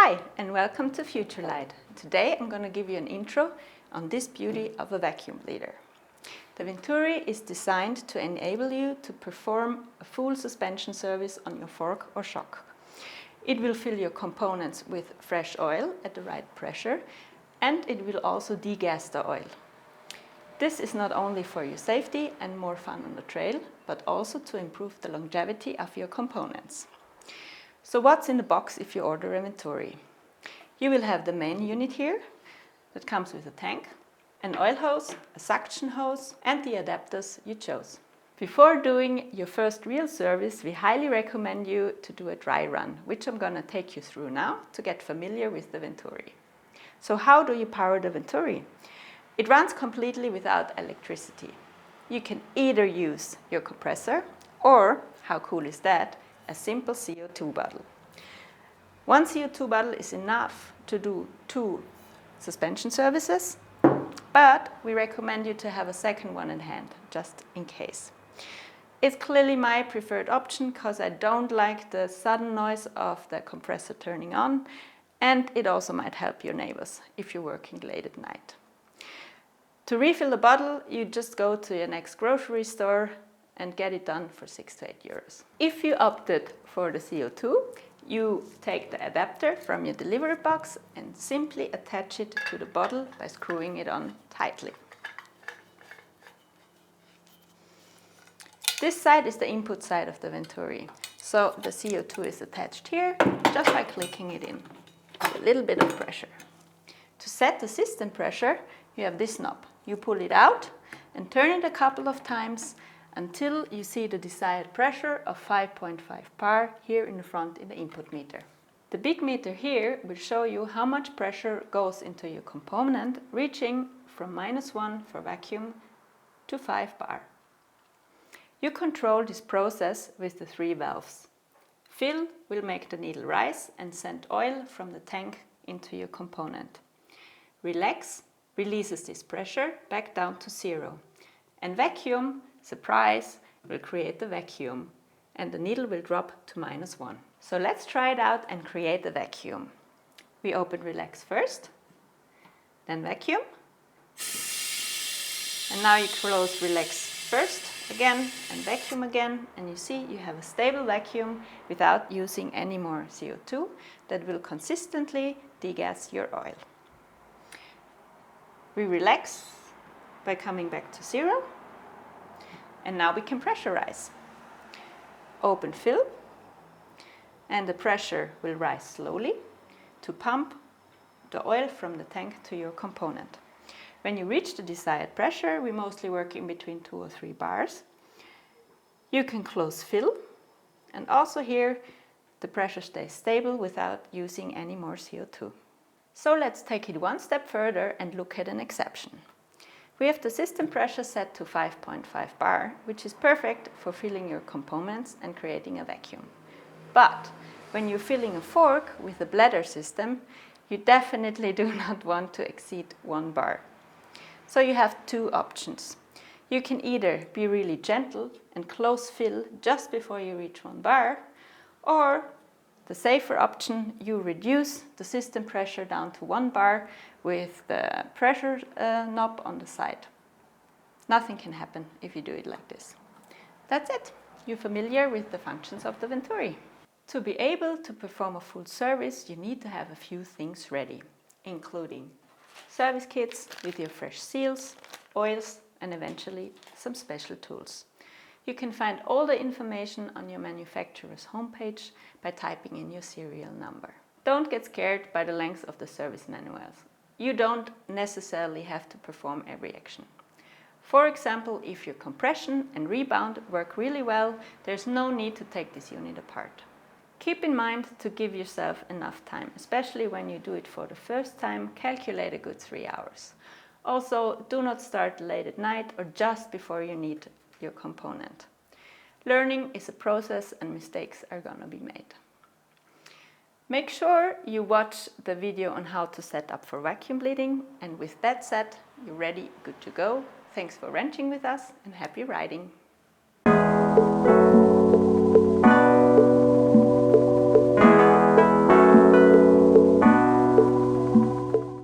Hi and welcome to Future Light. Today I'm going to give you an intro on this beauty of a vacuum bleeder. The Venturi is designed to enable you to perform a full suspension service on your fork or shock. It will fill your components with fresh oil at the right pressure, and it will also degas the oil. This is not only for your safety and more fun on the trail, but also to improve the longevity of your components. So what's in the box if you order a Venturi? You will have the main unit here that comes with a tank, an oil hose, a suction hose and the adapters you chose. Before doing your first real service, we highly recommend you to do a dry run, which I'm going to take you through now to get familiar with the Venturi. So how do you power the Venturi? It runs completely without electricity. You can either use your compressor or, how cool is that, a simple CO2 bottle. One CO2 bottle is enough to do 2 suspension services, but we recommend you to have a second one in hand, just in case. It's clearly my preferred option because I don't like the sudden noise of the compressor turning on, and it also might help your neighbors if you're working late at night. To refill the bottle, you just go to your next grocery store and get it done for 6 to 8 euros. If you opted for the CO2, you take the adapter from your delivery box and simply attach it to the bottle by screwing it on tightly. This side is the input side of the Venturi. So the CO2 is attached here just by clicking it in with a little bit of pressure. To set the system pressure, you have this knob. You pull it out and turn it a couple of times until you see the desired pressure of 5.5 bar here in the front in the input meter. The big meter here will show you how much pressure goes into your component, reaching from -1 for vacuum to 5 bar. You control this process with the 3 valves. Fill will make the needle rise and send oil from the tank into your component. Relax releases this pressure back down to 0. And vacuum, surprise, will create the vacuum and the needle will drop to -1. So let's try it out and create a vacuum. We open relax first, then vacuum. And now you close relax first again and vacuum again, and you see you have a stable vacuum without using any more CO2 that will consistently degas your oil. We relax by coming back to 0. And now we can pressurize. Open fill, and the pressure will rise slowly to pump the oil from the tank to your component. When you reach the desired pressure, we mostly work in between 2 or 3 bars. You can close fill, and also here the pressure stays stable without using any more CO2. So let's take it one step further and look at an exception. We have the system pressure set to 5.5 bar, which is perfect for filling your components and creating a vacuum. But when you're filling a fork with a bladder system, you definitely do not want to exceed 1 bar. So you have 2 options. You can either be really gentle and close fill just before you reach 1 bar, or the safer option, you reduce the system pressure down to 1 bar with the pressure knob on the side. Nothing can happen if you do it like this. That's it. You're familiar with the functions of the Venturi. To be able to perform a full service, you need to have a few things ready, including service kits with your fresh seals, oils, and eventually some special tools. You can find all the information on your manufacturer's homepage by typing in your serial number. Don't get scared by the length of the service manuals. You don't necessarily have to perform every action. For example, if your compression and rebound work really well, there's no need to take this unit apart. Keep in mind to give yourself enough time, especially when you do it for the first time. Calculate a good 3 hours. Also, do not start late at night or just before you need your component. Learning is a process and mistakes are gonna be made. Make sure you watch the video on how to set up for vacuum bleeding, and with that said, you're ready, good to go. Thanks for wrenching with us and happy riding!